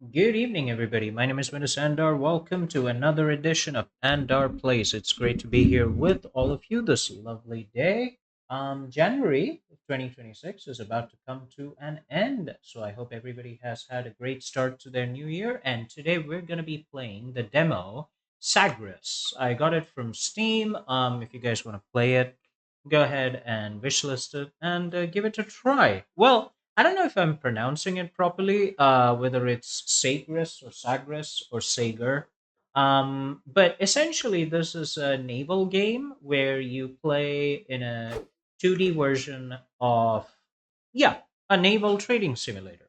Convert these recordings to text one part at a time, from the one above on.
Good evening, everybody. My name is Windus Andar. Welcome to another edition of Andar Place. It's great to be here with all of you this lovely day. January 2026 is about to come to an end, so I hope everybody has had a great start to their new year. And today we're going to be playing the demo Sagres. I got it from Steam. If you guys want to play it, go ahead and wishlist it and give it a try. Well, I don't know if I'm pronouncing it properly, whether it's Sagres or Sager. But essentially, this is a naval game where you play in a 2D version of, yeah, a naval trading simulator.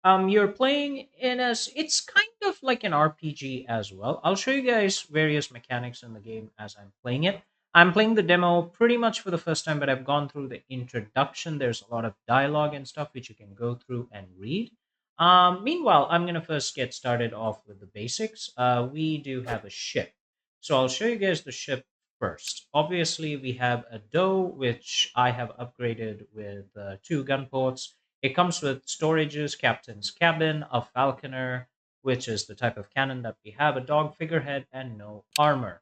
You're playing in as it's kind of like an RPG as well. I'll show you guys various mechanics in the game as I'm playing it. I'm playing the demo pretty much for the first time, but I've gone through the introduction. There's a lot of dialogue and stuff which you can go through and read. Meanwhile, I'm going to first get started off with the basics. We do have a ship. So I'll show you guys the ship first. Obviously, we have a doe, which I have upgraded with two gun ports. It comes with storages, captain's cabin, a falconer, which is the type of cannon that we have, a dog figurehead, and no armor.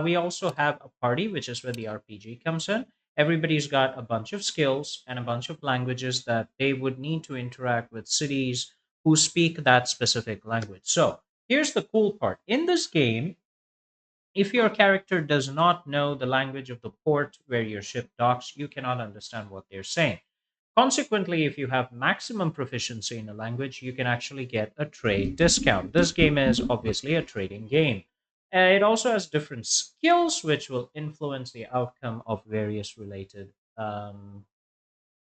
We also have a party, which is where the RPG comes in. Everybody's got a bunch of skills and a bunch of languages that they would need to interact with cities who speak that specific language. So here's the cool part. In this game, if your character does not know the language of the port where your ship docks, you cannot understand what they're saying. Consequently, if you have maximum proficiency in a language, you can actually get a trade discount. This game is obviously a trading game. It also has different skills, which will influence the outcome of various related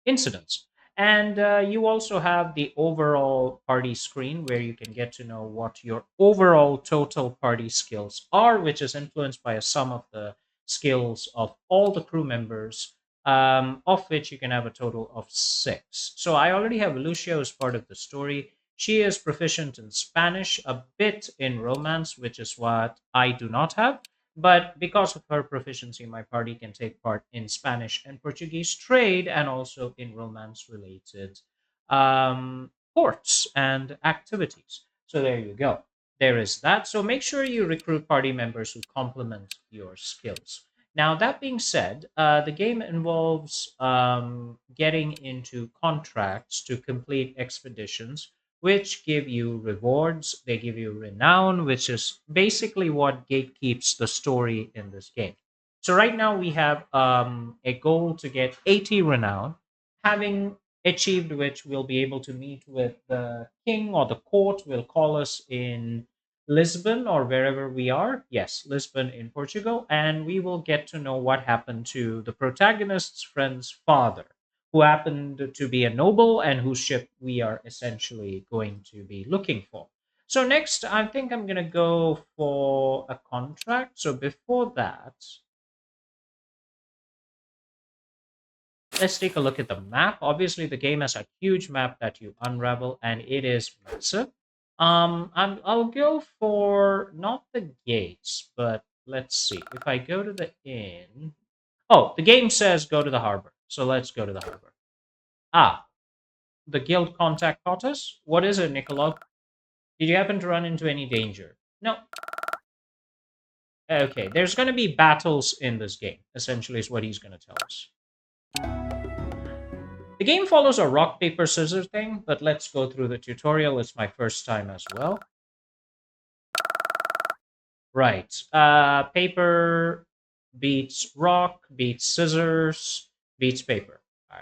incidents. And you also have the overall party screen where you can get to know what your overall total party skills are, which is influenced by a sum of the skills of all the crew members, of which you can have a total of six. So I already have Lucia as part of the story. She is proficient in Spanish, a bit in Romance, which is what I do not have. But because of her proficiency, my party can take part in Spanish and Portuguese trade and also in romance related ports and activities. So there you go. There is that. So make sure you recruit party members who complement your skills. Now, that being said, the game involves getting into contracts to complete expeditions which give you rewards. They give you renown, which is basically what gatekeeps the story in this game. So right now we have a goal to get 80 renown. Having achieved which, we'll be able to meet with the king or the court. Will call us in Lisbon or wherever we are. Yes, Lisbon in Portugal, and we will get to know what happened to the protagonist's friend's father, who happened to be a noble and whose ship we are essentially going to be looking for. So next, I think I'm going to go for a contract. So before that, let's take a look at the map. Obviously, the game has a huge map that you unravel, and it is massive. I'll go for not the gates, but let's see. If I go to the inn, oh, the game says go to the harbor, so let's go to the harbor. Ah, the guild contact caught us? What is it, Nicola? Did you happen to run into any danger? No. Okay, there's going to be battles in this game, essentially, is what he's going to tell us. The game follows a rock, paper, scissors thing, but let's go through the tutorial. It's my first time as well. Right. Paper beats rock, beats scissors, beats paper. All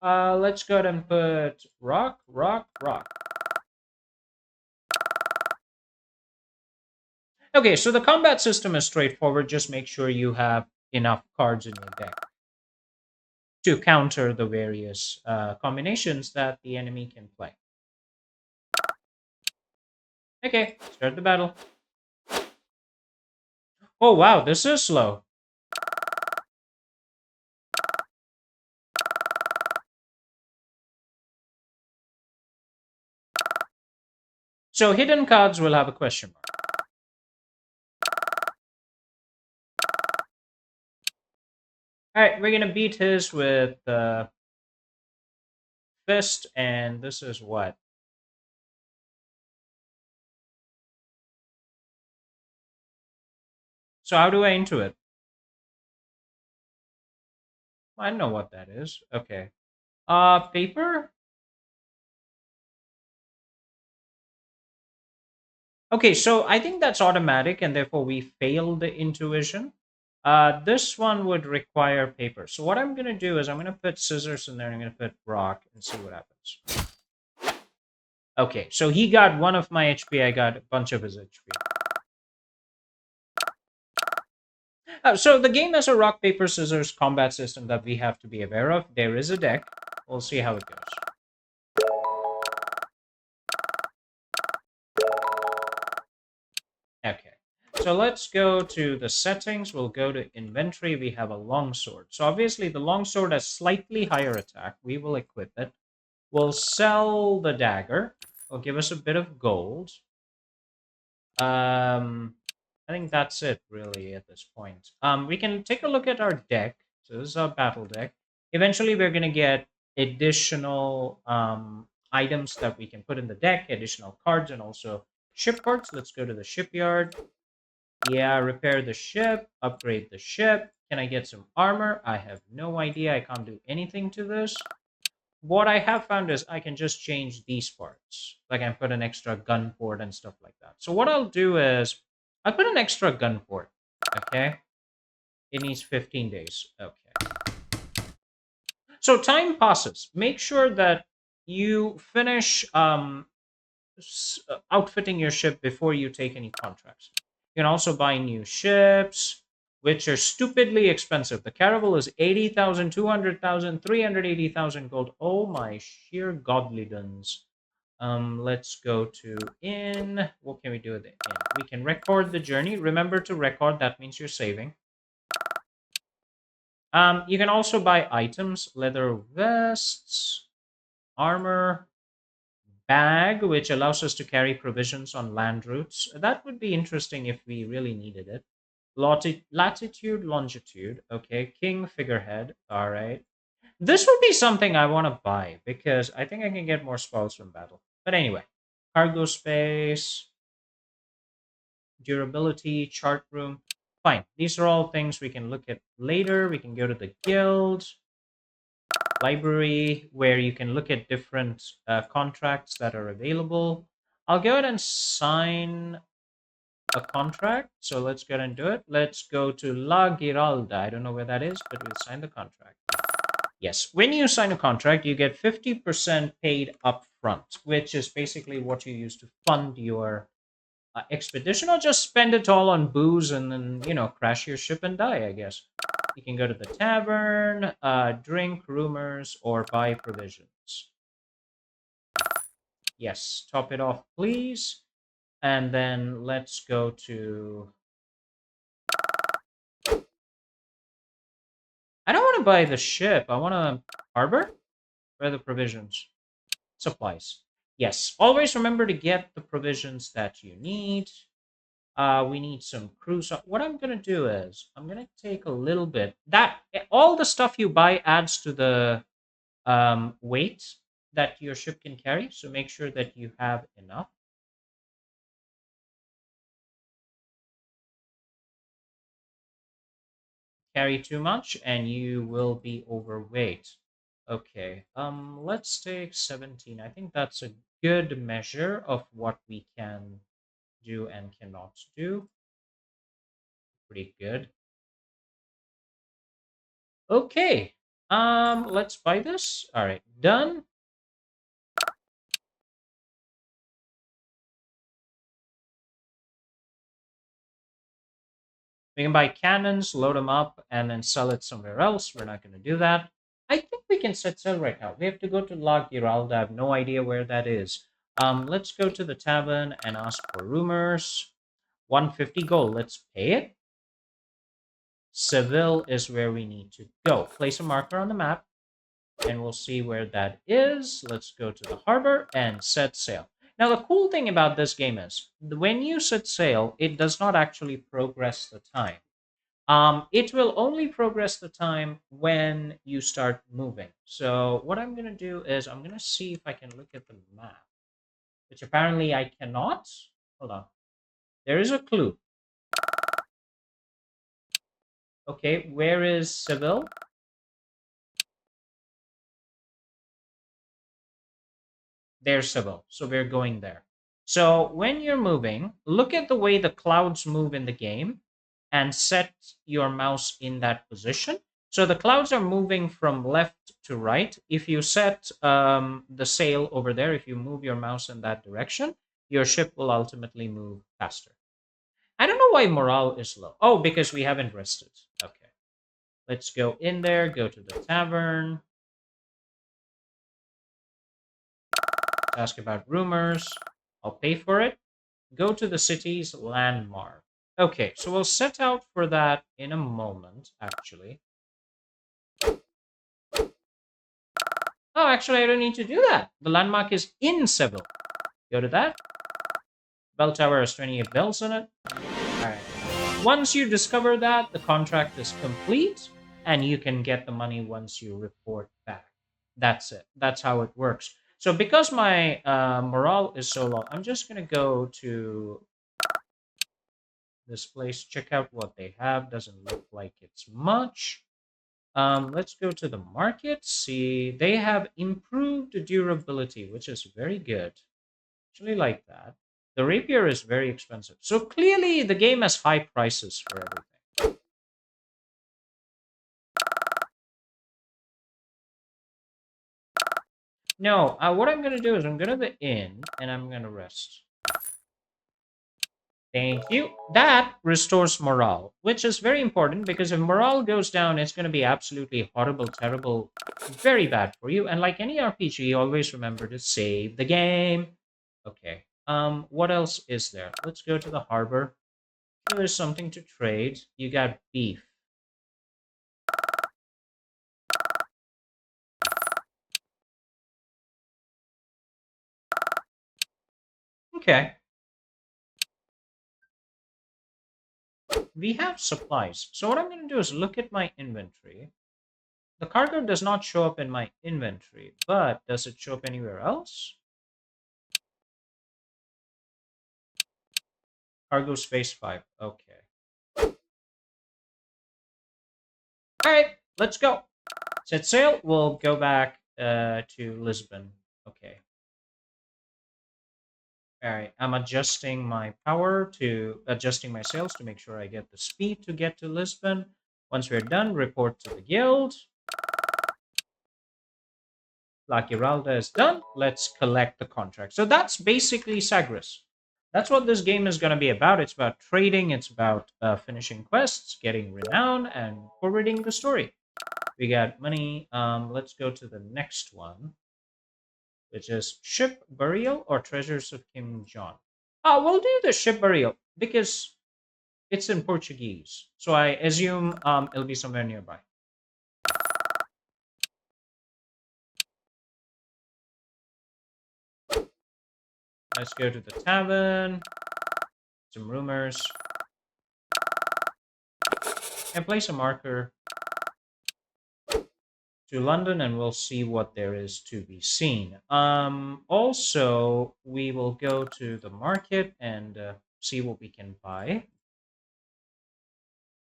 right. Let's go ahead and put rock, rock, rock. Okay, so the combat system is straightforward. Just make sure you have enough cards in your deck to counter the various combinations that the enemy can play. Okay, start the battle. Oh wow, this is slow. So hidden cards will have a question mark. All right, we're gonna beat his with fist, and this is what. So how do I into it? I don't know what that is. Okay. Paper. Okay, so I think that's automatic, and therefore we failed the intuition. This one would require paper. So what I'm gonna do is I'm gonna put scissors in there, and I'm gonna put rock and see what happens. Okay, so he got one of my HP. I got a bunch of his HP. So the game has a rock paper scissors combat system that we have to be aware of. There is a deck. We'll see how it goes. Okay. So let's go to the settings. We'll go to inventory. We have a longsword. So obviously the longsword has slightly higher attack. We will equip it. We'll sell the dagger. It'll give us a bit of gold. Um, I think that's it really at this point. We can take a look at our deck. So this is our battle deck. Eventually, we're gonna get additional items that we can put in the deck, additional cards, and also ship parts. Let's go to the shipyard. Yeah, repair the ship, upgrade the ship. Can I get some armor? I have no idea. I can't do anything to this. What I have found is I can just change these parts. Like I put an extra gun port and stuff like that. So what I'll do is I'll put an extra gun port. Okay. It needs 15 days. Okay. So time passes. Make sure that you finish outfitting your ship before you take any contracts. You can also buy new ships, which are stupidly expensive. The Caravel is 80,000, 200,000, 380,000 gold. Oh my sheer godlydons. Let's go to in. What can we do with the in? We can record the journey. Remember to record, that means you're saving. You can also buy items, leather vests, armor, bag, which allows us to carry provisions on land routes. That would be interesting if we really needed it. Latitude, longitude. Okay, king figurehead. All right. This would be something I want to buy because I think I can get more spoils from battle. But anyway, cargo space, durability, chart room. Fine. These are all things we can look at later. We can go to the guild library where you can look at different contracts that are available. I'll go ahead and sign a contract. So let's go ahead and do it. Let's go to La Giralda. I don't know where that is, but we'll sign the contract. Yes, when you sign a contract, you get 50% paid up front, which is basically what you use to fund your expedition, or just spend it all on booze and then, crash your ship and die, I guess. You can go to the tavern, drink rumors, or buy provisions. Yes, top it off, please. And then let's go to. I don't want to buy the ship. I want to harbor. Where are the provisions? Supplies. Yes, always remember to get the provisions that you need. We need some crew. So what I'm gonna do is I'm gonna take a little bit. That all the stuff you buy adds to the weight that your ship can carry. So make sure that you have enough. Carry too much, and you will be overweight. Okay. Let's take 17. I think that's a good measure of what we can do and cannot do. Pretty good. Okay. Let's buy this. All right, done. We can buy cannons, load them up, and then sell it somewhere else. We're not going to do that. I think we can set sail right now. We have to go to La Giralda. I have no idea where that is. Let's go to the tavern and ask for rumors. 150 gold. Let's pay it. Seville is where we need to go. Place a marker on the map, and we'll see where that is. Let's go to the harbor and set sail. Now, the cool thing about this game is when you set sail, it does not actually progress the time. It will only progress the time when you start moving. So what I'm going to do is I'm going to see if I can look at the map, which apparently I cannot. Hold on. There is a clue. Okay, where is Seville? There's Seville. So we're going there. So when you're moving, look at the way the clouds move in the game and set your mouse in that position. So the clouds are moving from left to right. If you set the sail over there, if you move your mouse in that direction, your ship will ultimately move faster. I don't know why morale is low. Oh, because we haven't rested. Okay. Let's go in there, go to the tavern, ask about rumors. I'll pay for it. Go to the city's landmark. Okay, so we'll set out for that in a moment, actually. Oh, actually, I don't need to do that. The landmark is in Seville. Go to that. Bell tower has 28 bells in it. All right. Once you discover that, the contract is complete, and you can get the money once you report back. That's it. That's how it works. So because my morale is so low, I'm just going to go to this place, check out what they have. Doesn't look like it's much. Let's go to the market. See, they have improved durability, which is very good. Actually, like that. The rapier is very expensive. So clearly, the game has high prices for everything. No, what I'm going to do is I'm going to the inn and I'm going to rest. Thank you. That restores morale, which is very important because if morale goes down, it's going to be absolutely horrible, terrible, very bad for you. And like any RPG, always remember to save the game. Okay. What else is there? Let's go to the harbor. There's something to trade. You got beef. Okay. We have supplies. So what I'm going to do is look at my inventory. The cargo does not show up in my inventory, but does it show up anywhere else? Cargo space 5. Okay. All right, let's go. Set sail. We'll go back to Lisbon. Okay. All right. I'm adjusting my power to adjusting my sails to make sure I get the speed to get to Lisbon. Once we're done, report to the guild. La Giralda is done. Let's collect the contract. So that's basically Sagres. That's what this game is going to be about. It's about trading. It's about finishing quests, getting renown, and forwarding the story. We got money. Let's go to the next one, which is ship burial or treasures of King John. We'll do the ship burial because it's in Portuguese. So I assume it'll be somewhere nearby. Let's go to the tavern. Some rumors. And place a marker to London and we'll see what there is to be seen. Also, we will go to the market and see what we can buy.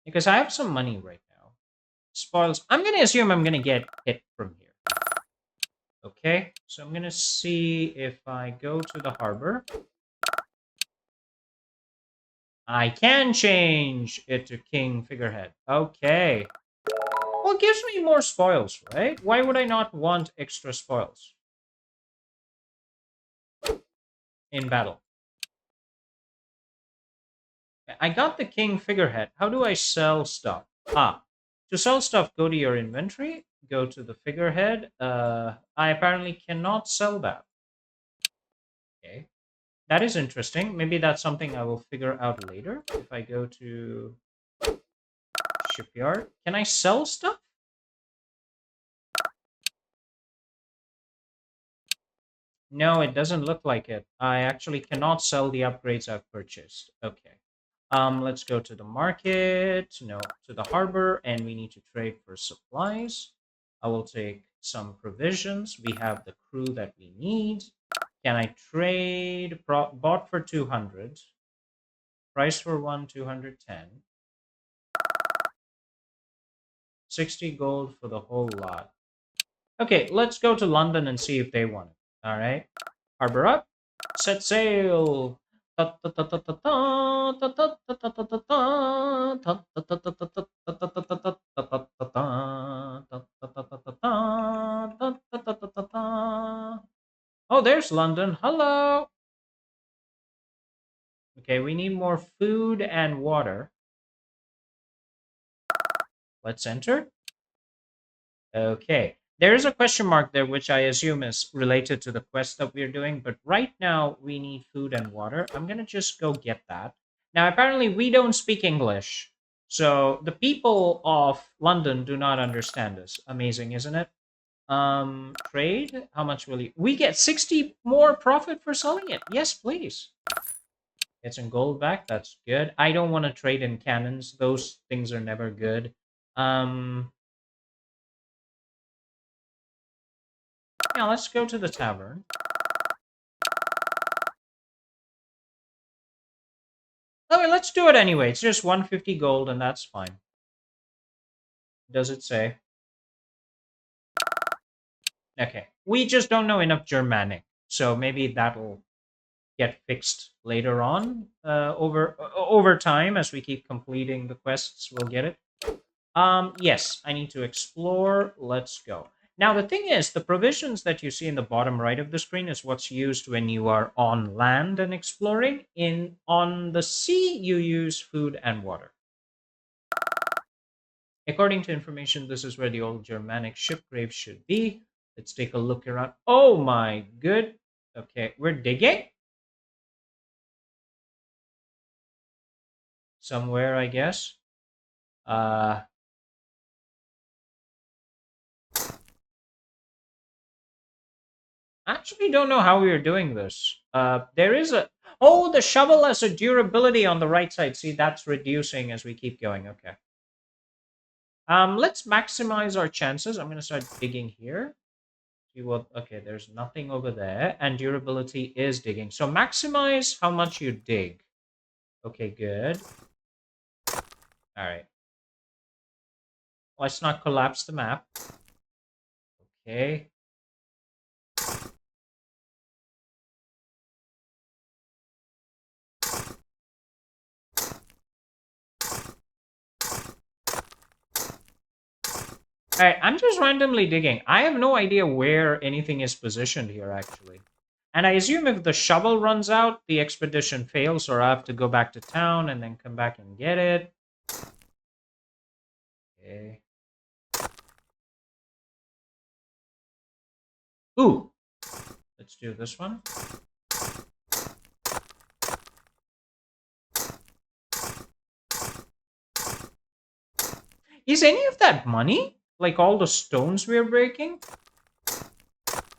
Because I have some money right now. Spoils. I'm going to assume I'm going to get hit from here. Okay, so I'm going to see if I go to the harbor. I can change it to king figurehead. Okay. Well, it gives me more spoils, right? Why would I not want extra spoils in battle? I got the king figurehead. How do I sell stuff? To sell stuff, go to your inventory, go to the figurehead. I apparently cannot sell that. Okay. That is interesting. Maybe that's something I will figure out later if I go to shipyard. Can I sell stuff? No, it doesn't look like it. I actually cannot sell the upgrades I've purchased. Okay. Let's go to the market, no, to the harbor, and we need to trade for supplies. I will take some provisions. We have the crew that we need. Can I trade? Bought for 200. Price for one, 210. 60 gold for the whole lot. Okay, let's go to London and see if they want it. All right. Harbor up. Set sail. Oh, there's London. Hello. Okay, we need more food and water. Let's enter. Okay. There is a question mark there, which I assume is related to the quest that we're doing. But right now, we need food and water. I'm going to just go get that. Now, apparently, we don't speak English. So the people of London do not understand us. Amazing, isn't it? Trade. How much will you? We get 60 more profit for selling it. Yes, please. Get some gold back. That's good. I don't want to trade in cannons. Those things are never good. Um, yeah, let's go to the tavern. Okay, let's do it anyway. It's just 150 gold, and that's fine. Does it say? Okay. We just don't know enough Germanic, so maybe that'll get fixed later on. Over time, as we keep completing the quests, we'll get it. Yes, I need to explore. Let's go. Now, the thing is, the provisions that you see in the bottom right of the screen is what's used when you are on land and exploring. On the sea, you use food and water. According to information, this is where the old Germanic ship grave should be. Let's take a look around. Oh my good. Okay, we're digging somewhere, I guess. Uh, Actually don't know how we are doing this. There is a... Oh, the shovel has a durability on the right side. See, that's reducing as we keep going. Okay. Let's maximize our chances. I'm going to start digging here. See what... Okay, there's nothing over there. And durability is digging. So maximize how much you dig. Okay, good. All right. Let's not collapse the map. Okay. All right, I'm just randomly digging. I have no idea where anything is positioned here, actually. And I assume if the shovel runs out, the expedition fails, or I have to go back to town and then come back and get it. Okay. Ooh. Let's do this one. Is any of that money? Like all the stones we're breaking?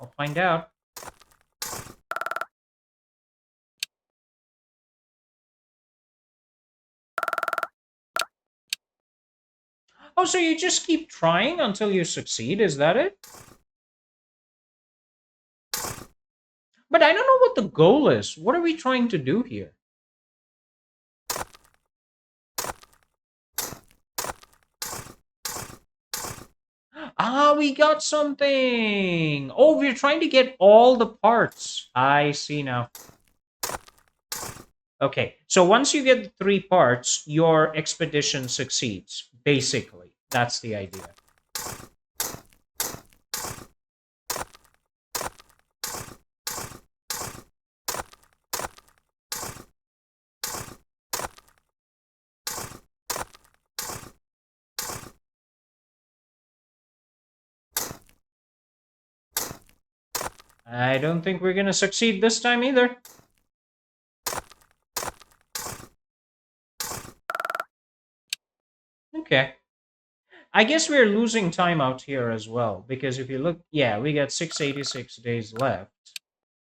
I'll find out. Oh, so you just keep trying until you succeed, is that it? But I don't know what the goal is. What are we trying to do here? Ah, we got something. Oh, we're trying to get all the parts. I see now. Okay, so once you get the 3 parts, your expedition succeeds. Basically, that's the idea. I don't think we're gonna succeed this time either. Okay. I guess we're losing time out here as well, because if you look, yeah, we got 686 days left.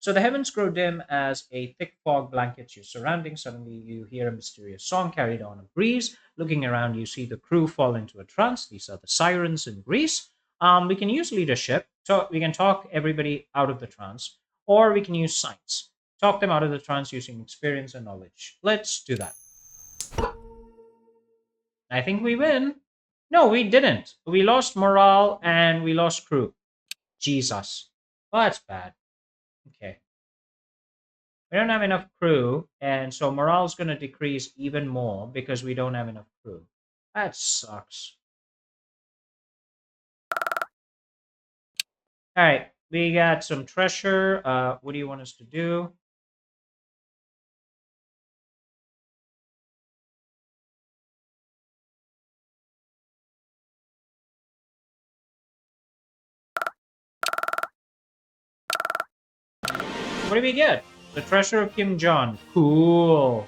So the heavens grow dim as a thick fog blankets your surroundings. Suddenly you hear a mysterious song carried on a breeze. Looking around, you see the crew fall into a trance. These are the sirens in Greece. We can use leadership. So we can talk everybody out of the trance, or we can use science. Talk them out of the trance using experience and knowledge. Let's do that. I think we win. No, we didn't. We lost morale and we lost crew. Jesus. Well, that's bad. Okay. We don't have enough crew, and so morale's going to decrease even more because we don't have enough crew. That sucks. All right, we got some treasure. What do you want us to do? What do we get? The treasure of Kim Jong. Cool.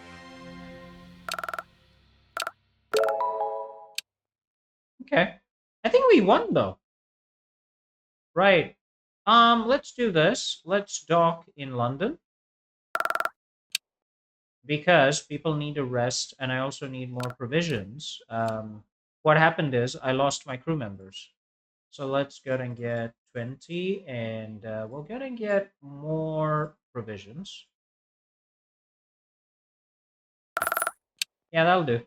Okay. I think we won though. Right. Let's do this. Let's dock in London because people need a rest and I also need more provisions. What happened is I lost my crew members. So let's go and get 20 and we'll go and get more provisions. Yeah, that'll do.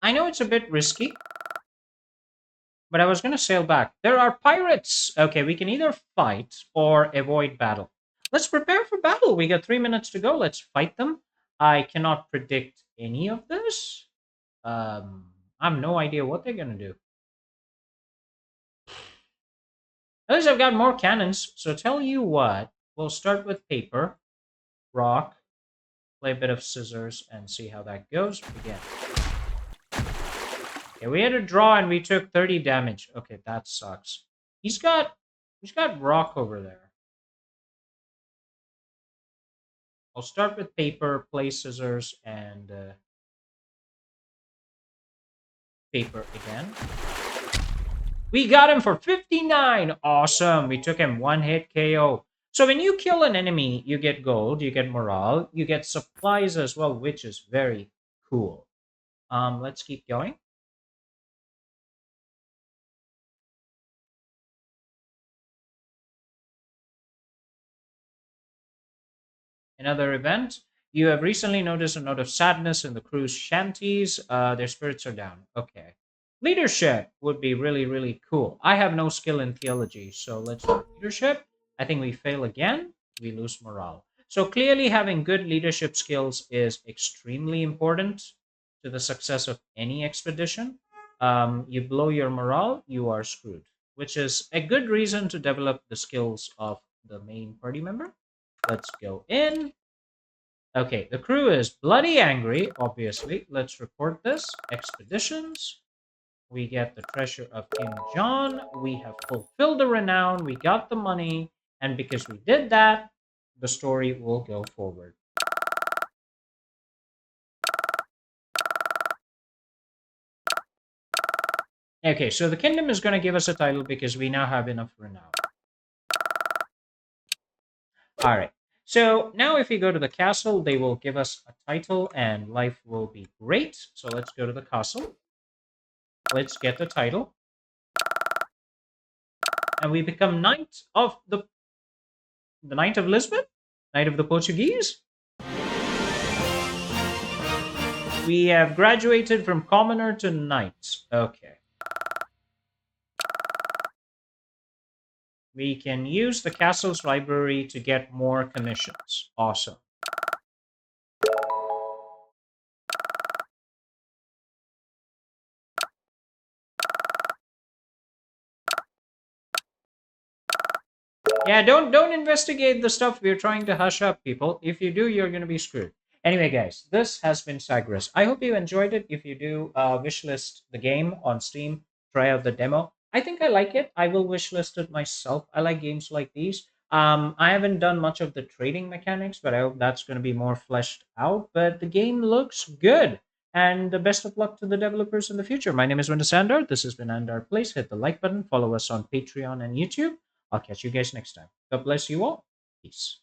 I know it's a bit risky, but I was going to sail back. There are pirates! Okay, we can either fight or avoid battle. Let's prepare for battle. We got 3 minutes to go. Let's fight them. I cannot predict any of this. I have no idea what they're going to do. At least I've got more cannons. So tell you what, we'll start with paper, rock, play a bit of scissors, and see how that goes. Begin. Okay, we had a draw and we took 30 damage. Okay, that sucks. He's got he's got rock over there. I'll start with paper, play scissors, and paper again. We got him for 59. Awesome. We took him one hit KO. So when you kill an enemy, you get gold, you get morale, you get supplies as well, which is very cool. Let's keep going. Another event. You have recently noticed a note of sadness in the crew's shanties. Their spirits are down. Okay. Leadership would be really, really cool. I have no skill in theology, so let's do leadership. I think we fail again. We lose morale. So clearly, having good leadership skills is extremely important to the success of any expedition. You blow your morale, you are screwed, which is a good reason to develop the skills of the main party member. Let's go in. Okay, the crew is bloody angry, obviously. Let's report this. Expeditions. We get the treasure of King John. We have fulfilled the renown. We got the money. And because we did that, the story will go forward. Okay, so the kingdom is going to give us a title because we now have enough renown. All right. So now if we go to the castle, they will give us a title and life will be great. So let's go to the castle. Let's get the title. And we become Knight of the Knight of Lisbon? Knight of the Portuguese? We have graduated from commoner to knight. Okay. We can use the castle's library to get more commissions. Awesome. Yeah, don't investigate the stuff we're trying to hush up, people. If you do, you're gonna be screwed. Anyway, guys, this has been Sagres. I hope you enjoyed it. If you do, wishlist the game on Steam. Try out the demo. I think I like it. I will wishlist it myself. I like games like these. I haven't done much of the trading mechanics, but I hope that's going to be more fleshed out. But the game looks good. And the best of luck to the developers in the future. My name is Windus Andar. This has been Andar Place. Hit the like button. Follow us on Patreon and YouTube. I'll catch you guys next time. God bless you all. Peace.